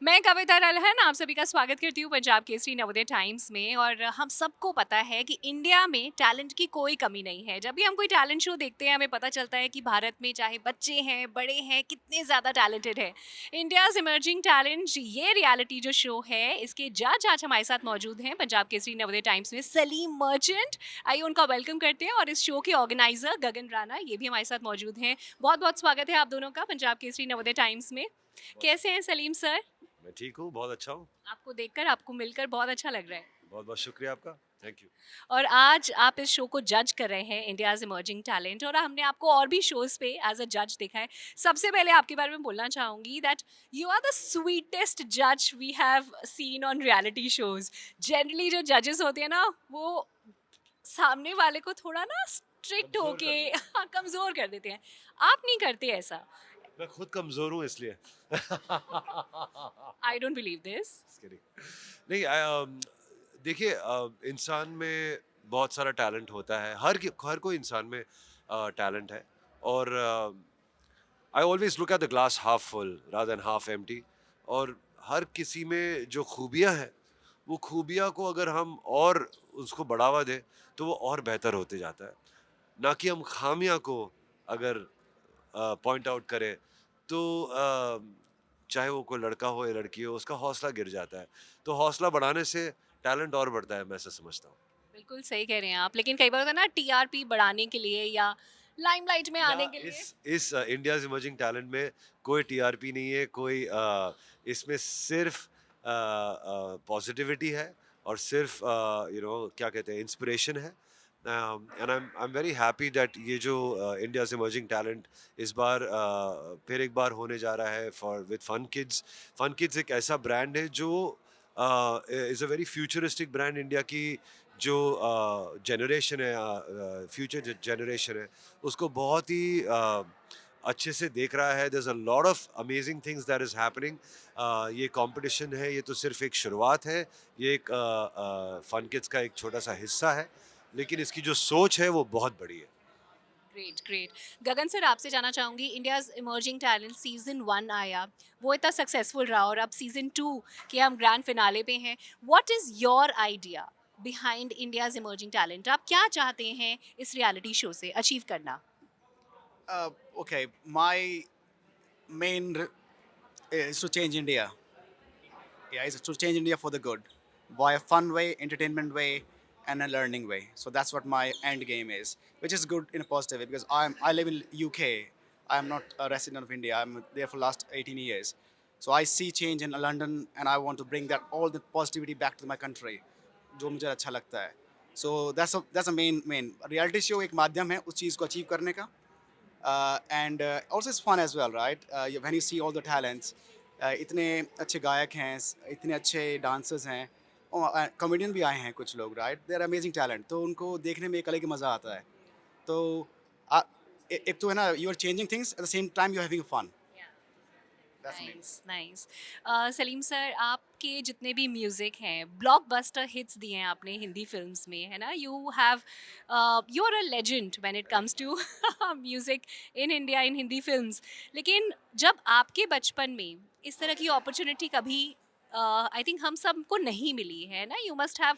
मैं कविता रलहन आप सभी का स्वागत करती हूँ पंजाब केसरी नवोदय टाइम्स में। और हम सबको पता है कि इंडिया में टैलेंट की कोई कमी नहीं है। जब भी हम कोई टैलेंट शो देखते हैं हमें पता चलता है कि भारत में चाहे बच्चे हैं बड़े हैं कितने ज़्यादा टैलेंटेड है। इंडियाज इमर्जिंग टैलेंट ये रियलिटी जो शो है इसके जज आज हमारे साथ मौजूद हैं पंजाब केसरी नवोदय टाइम्स में सलीम मर्चेंट। आइए उनका वेलकम करते हैं। और इस शो के ऑर्गेनाइजर गगन राणा ये भी हमारे साथ मौजूद हैं। बहुत बहुत स्वागत है आप दोनों का पंजाब केसरी नवोदय टाइम्स में। बहुत कैसे हैं सलीम सर? मैं ठीक हूँ, बहुत अच्छा हूँ। आपको देखकर, आपको मिलकर बहुत अच्छा लग रहा है। बहुत-बहुत शुक्रिया आपका। Thank you. और आज आप इस शो को जज कर रहे हैं इंडियाज़ इमर्जिंग टैलेंट। और हमने आपको और भी शोज़ पे एज़ अ जज देखा है। सबसे पहले आपके बारे में बोलना चाहूँगी that you are the sweetest जज we have seen on reality shows. Generally जो जजेस होते हैं ना, वो सामने वाले को थोड़ा ना स्ट्रिक्ट कमज़ोर होके कर देते हैं। कमज़ोर कर देते हैं। आप नहीं करते ऐसा। मैं खुद कमज़ोर हूँ इसलिए। I don't believe this. Just kidding. नहीं देखिए इंसान में बहुत सारा टैलेंट होता है। हर कोई इंसान में टैलेंट है और I always look at the glass half full rather than half empty और हर किसी में जो खूबियाँ हैं, वो खूबियाँ को अगर हम और उसको बढ़ावा दें, तो वो और बेहतर होते जाता है। ना कि हम खामियाँ को अगर पॉइंट आउट करे तो चाहे वो कोई लड़का हो या लड़की हो उसका हौसला गिर जाता है। तो हौसला बढ़ाने से टैलेंट और बढ़ता है, मैं ऐसा समझता हूँ। बिल्कुल सही कह रहे हैं आप। लेकिन कई बार होता है ना, टीआरपी बढ़ाने के लिए या लाइमलाइट में या आने के लिए। इस इंडियाज़ इमर्जिंग टैलेंट में कोई टीआरपी नहीं है, कोई इसमें सिर्फ़ पॉज़िटिविटी है और सिर्फ़ क्या कहते हैं इंस्पिरेशन है। And I am very happy that ये जो इंडियाज़ इमर्जिंग टैलेंट इस बार फिर एक बार होने जा रहा है for with fun kids. Fun kids एक ऐसा ब्रांड है जो is a very futuristic brand. India की जो जनरेशन है फ्यूचर जनरेशन है उसको बहुत ही अच्छे से देख रहा है। There is a lot of amazing things that is happening. ये कंपटीशन है, ये तो सिर्फ एक शुरुआत है। ये एक फन किड्स का एक छोटा सा हिस्सा है, लेकिन इसकी जो सोच है वो बहुत बड़ी है। Great great. गगन सर, आपसे जानना चाहूंगी, इंडियाज इमर्जिंग टैलेंट सीजन 1 आया, वो इतना सक्सेसफुल रहा और अब सीजन 2 के हम ग्रैंड फिनाले पे हैं। What is your idea behind India's emerging talent? आप क्या चाहते हैं इस रियलिटी शो से अचीव करना? Okay, my main is to change India. Yeah, is to change India for the good, by a fun way, entertainment way, and a learning way. So that's what my end game is, which is good in a positive way because I live in UK. I'm not a resident of India. I'm there for last 18 years. So I see change in London, and I want to bring that all the positivity back to my country. जो मुझे अच्छा लगता है. So that's a main reality show एक माध्यम है उस चीज़ को अचीव करने का. And also it's fun as well, right? When you see all the talents, इतने अच्छे गायक हैं, इतने अच्छे डांसर्स हैं, और कॉमेडियन भी आए हैं कुछ लोग, right? They are amazing talent, तो उनको देखने में एक अलग ही मज़ा आता है। तो आ, एक तो है ना, you are changing things at the same time you are having fun. That's main. Nice nice. Salim sir, आपके जितने भी म्यूजिक हैं, ब्लॉकबस्टर हिट्स दिए हैं आपने हिंदी फिल्म्स में, है ना? You have, you are a legend when it comes to music in India, in Hindi films. लेकिन जब आपके बचपन में इस तरह की अपॉर्चुनिटी कभी आई थिंक हम सबको नहीं मिली है ना, you must have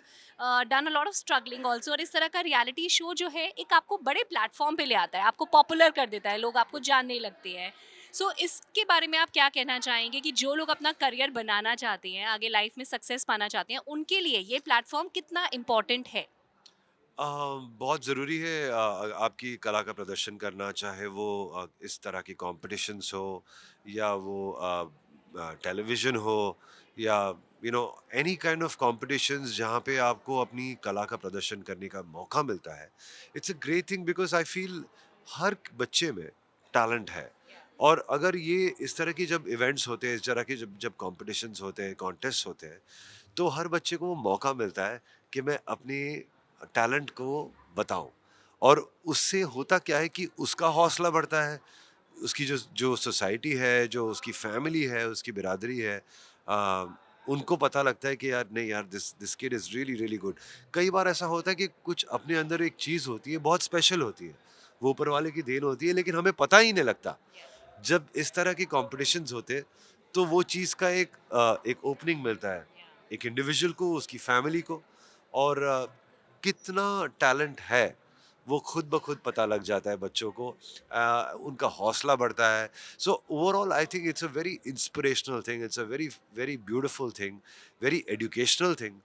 done a lot of struggling also. और इस तरह का रियलिटी शो जो है एक आपको बड़े प्लेटफॉर्म पे ले आता है, आपको पॉपुलर कर देता है, लोग आपको जानने लगते हैं। सो इसके बारे में आप क्या कहना चाहेंगे कि जो लोग अपना करियर बनाना चाहते हैं, आगे लाइफ में सक्सेस पाना चाहते हैं, उनके लिए ये प्लेटफॉर्म कितना इम्पोर्टेंट है? बहुत ज़रूरी है आपकी कला का प्रदर्शन करना, चाहे वो इस तरह की कॉम्पिटिशन्स हो या वो टेलीविज़न हो या एनी काइंड ऑफ कॉम्पिटिशन्स जहाँ पे आपको अपनी कला का प्रदर्शन करने का मौका मिलता है। It's a great thing because I feel हर बच्चे में टैलेंट है। और अगर ये इस तरह की जब इवेंट्स होते हैं, इस तरह के जब जब कॉम्पिटिशन्स होते हैं, कॉन्टेस्ट होते हैं, तो हर बच्चे को वो मौका मिलता है कि मैं अपनी टैलेंट को बताऊं। और उससे होता क्या है कि उसका हौसला बढ़ता है, उसकी जो जो सोसाइटी है, जो उसकी फैमिली है, उसकी बिरादरी है, आ, उनको पता लगता है कि यार नहीं यार, this this kid is really really good. कई बार ऐसा होता है कि कुछ अपने अंदर एक चीज़ होती है, बहुत स्पेशल होती है, वो ऊपर वाले की देन होती है, लेकिन हमें पता ही नहीं लगता। जब इस तरह के कॉम्पिटिशन्स होते तो वो चीज़ का एक ओपनिंग मिलता है, एक इंडिविजुअल को, उसकी फैमिली को, और कितना टैलेंट है वो खुद ब खुद पता लग जाता है बच्चों को, उनका हौसला बढ़ता है। So overall I think it's a very inspirational thing, it's a very very beautiful thing, very educational thing.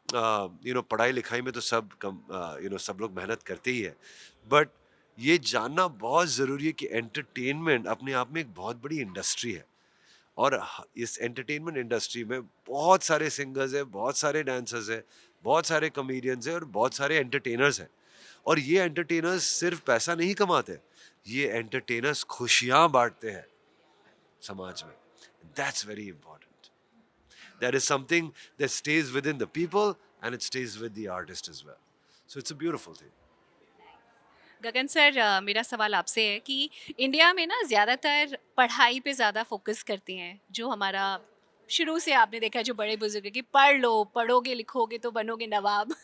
पढ़ाई लिखाई में तो सब लोग मेहनत करते ही है, बट ये जानना बहुत ज़रूरी है कि एंटरटेनमेंट अपने आप में एक बहुत बड़ी इंडस्ट्री है, और इस एंटरटेनमेंट इंडस्ट्री में बहुत सारे सिंगर्स हैं, बहुत सारे डांसर्स हैं, बहुत सारे कॉमेडियंस हैं, और बहुत सारे एंटरटेनर्स हैं। और ये एंटरटेनर्स सिर्फ पैसा नहीं कमाते, ये एंटरटेनर्स खुशियां बांटते हैं समाज में। That's very important. That is something that stays within the people, and it stays with the artist as well. So it's a beautiful thing. Gagan sir, मेरा सवाल आपसे है कि इंडिया में ना ज़्यादातर पढ़ाई पे ज़्यादा फोकस करते हैं, जो हमारा शुरू से आपने देखा है, जो बड़े बुजुर्ग हैं कि पढ़ लो, पढ़ोगे लिखोगे तो बनोगे नवाब।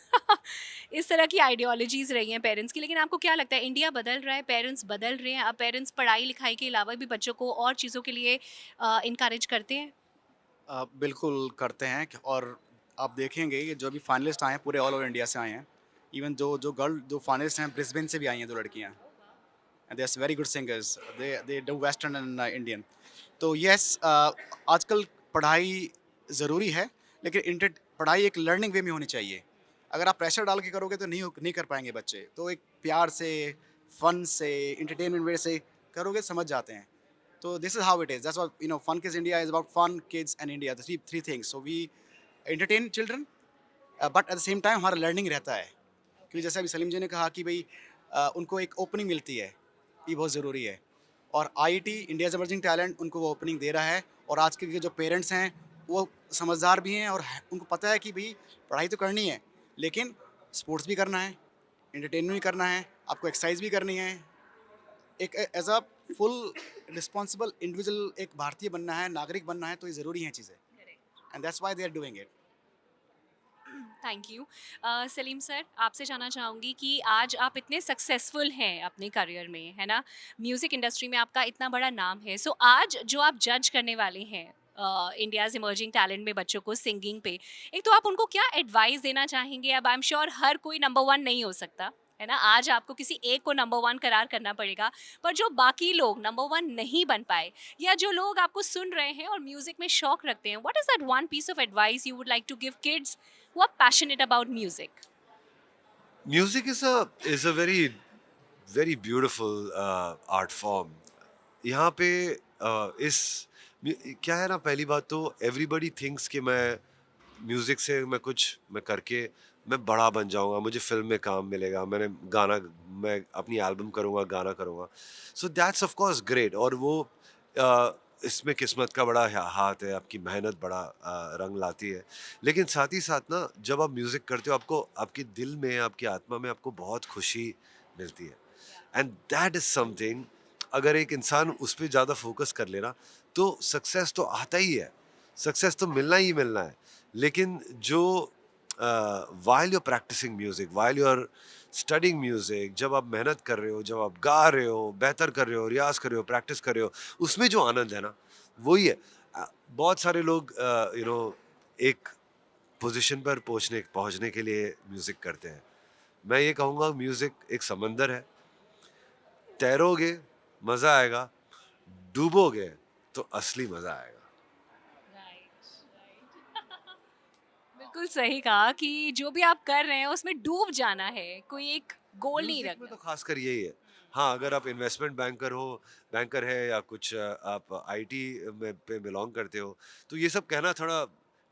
इस तरह की आइडियोलॉजीज रही हैं पेरेंट्स की, लेकिन आपको क्या लगता है इंडिया बदल रहा है, पेरेंट्स बदल रहे हैं, अब पेरेंट्स पढ़ाई लिखाई के अलावा भी बच्चों को और चीज़ों के लिए इनकरेज करते हैं? बिल्कुल करते हैं और आप देखेंगे कि जो अभी फाइनलिस्ट आए हैं पूरे ऑल ओवर इंडिया से आए हैं। इवन जो फाइनलिस्ट हैं ब्रिस्बेन से भी आई हैं 2 लड़कियाँ। And they are very good singers. They do western and Indian. तो येस, आजकल पढ़ाई ज़रूरी है, लेकिन पढ़ाई एक लर्निंग वे में होनी चाहिए। अगर आप प्रेशर डाल के करोगे तो नहीं कर पाएँगे बच्चे। तो एक प्यार से, फ़न से, एंटरटेनमेंट वे से करोगे समझ जाते हैं। So this is how it is. That's what Fun Kids India is about. Fun, kids, and India. The three things. So we entertain children, but at the same time हमारा learning रहता है। क्योंकि जैसे अभी सलीम जी ने कहा कि भाई उनको एक ओपनिंग मिलती है, ये बहुत ज़रूरी है। और आईटी इंडियाज़ इमर्जिंग टैलेंट उनको वो ओपनिंग दे रहा है। और आज के जो पेरेंट्स हैं वो समझदार भी हैं और उनको पता है कि भाई पढ़ाई तो करनी है, लेकिन स्पोर्ट्स भी करना है, एंटरटेनमेंट भी करना है, आपको एक्सरसाइज भी करनी है। एक as a full responsible individual एक भारतीय बनना है, नागरिक बनना है, तो ये ज़रूरी हैं चीज़ें। And that's why they are doing it. Thank you. Salim sir, आपसे जानना चाहूँगी कि आज आप इतने सक्सेसफुल हैं अपने करियर में, है ना? म्यूज़िक इंडस्ट्री में आपका इतना बड़ा नाम है। सो आज जो आप जज करने वाले हैं इंडियाज़ इमर्जिंग टैलेंट में बच्चों को सिंगिंग पे, एक तो आप उनको क्या एडवाइस देना चाहेंगे? अब आई एम श्योर हर कोई नंबर 1 नहीं हो सकता, है ना? आज आपको किसी एक को नंबर 1 करार करना पड़ेगा, पर जो बाकी लोग नंबर 1 नहीं बन पाए, या जो लोग आपको सुन रहे हैं और म्यूज़िक में शौक रखते हैं, what is that one piece of advice you would like to give kids who are passionate about music? Music is a very beautiful art form. यहाँ पे क्या है ना, पहली बात तो एवरीबॉडी थिंक्स कि म्यूजिक से मैं करके मैं बड़ा बन जाऊंगा, मुझे फिल्म में काम मिलेगा, मैं अपनी एल्बम करूंगा, गाना करूंगा। So that's of course great, और वो इसमें किस्मत का बड़ा हाथ है, आपकी मेहनत बड़ा रंग लाती है। लेकिन साथ ही साथ ना, जब आप म्यूजिक करते हो, आपको आपके दिल में, आपकी आत्मा में आपको बहुत खुशी मिलती है, एंड दैट इज समथिंग। अगर एक इंसान उस पर ज़्यादा फोकस कर लेना, तो सक्सेस तो आता ही है, सक्सेस तो मिलना ही मिलना है। लेकिन जो while you practicing music, while you are studying music, जब आप मेहनत कर रहे हो, जब आप गा रहे हो, बेहतर कर रहे हो, रियाज कर रहे हो, प्रैक्टिस कर रहे हो, उसमें जो आनंद है ना, वही है। बहुत सारे लोग एक पोजीशन पर पहुंचने के लिए म्यूजिक करते हैं। मैं ये कहूँगा, म्यूजिक एक समंदर है, तैरोगे मजा आएगा, डूबोगे तो असली मजा आएगा। बिल्कुल सही कहा कि जो भी आप कर रहे हैं उसमें डूब जाना है, कोई एक गोल नहीं म्यूजिक में रखना। तो खासकर यही है। हाँ, अगर आप इन्वेस्टमेंट बैंकर है, या कुछ आप आईटी में पे बिलोंग करते हो, तो ये सब कहना थोड़ा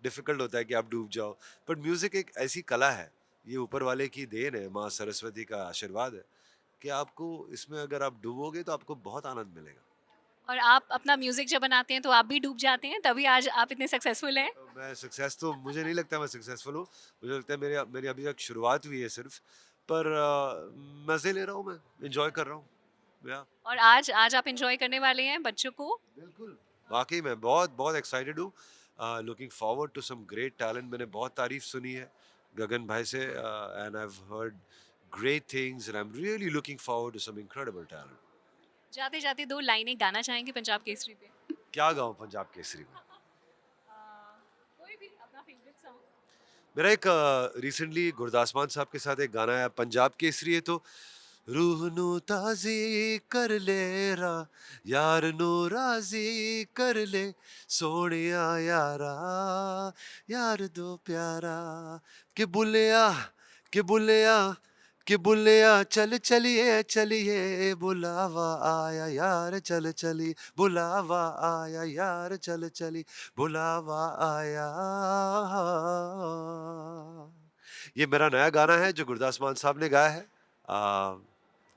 डिफिकल्ट होता है कि आप डूब जाओ। बट म्यूजिक एक ऐसी कला है, ये ऊपर वाले की देन है, माँ सरस्वती का आशीर्वाद है, कि आपको इसमें अगर आप डूबोगे तो आपको बहुत आनंद मिलेगा। और आप अपना म्यूजिक जब बनाते हैं तो आप भी डूब जाते हैं, तभी आज आप इतने सक्सेसफुल हैं। मैं सक्सेस तो मुझे नहीं लगता मैं सक्सेसफुल हूँ। मुझे लगता है मेरी मेरी अभी तक शुरुआत हुई है सिर्फ। पर मज़े ले रहा हूँ, मैं एंजॉय कर रहा हूँ। या और आज आज आप एंजॉय करने वाले हैं बच्चों को। बिल्कुल, वाक़ई में बहुत बहुत एक्साइटेड हूँ। Looking forward to some great talent. मैंने बहुत तारीफ़ सुनी है गगन भाई से, and I have heard great things, and I am really looking forward to some incredible talent. जाते जाते 2 लाइनें गाना चाहेंगे पंजाब केसरी पे? क्या गाऊँ पंजाब केसरी में? अपना फेवरेट सॉन्ग? मेरा एक रिसेंटली गुरदास मान साहब के साथ एक गाना है पंजाब केसरी है, तो रूह नू ताज़ी कर ले रा, यार नू राज़ी कर ले, सोहणिया यारा, यार दो प्यारा, के बुलिया के बुलिया के बुलिया, चल चलिए चलिए, बुलावा आया यार, चल चली बुलावा आया यार, चल चली बुलावा आया। ये मेरा नया गाना है जो गुरदास मान साहब ने गाया है।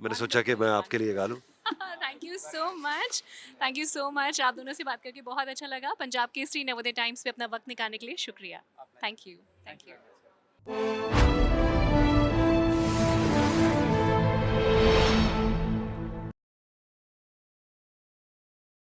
मैंने सोचा कि वंडरफुल, मैं आपके लिए गा लूं। Wonderful. Thank you so much, thank you so much. आप दोनों से बात करके बहुत अच्छा लगा। पंजाब केसरी नवोदय टाइम्स पे अपना वक्त निकालने के लिए शुक्रिया। Thank you, thank you.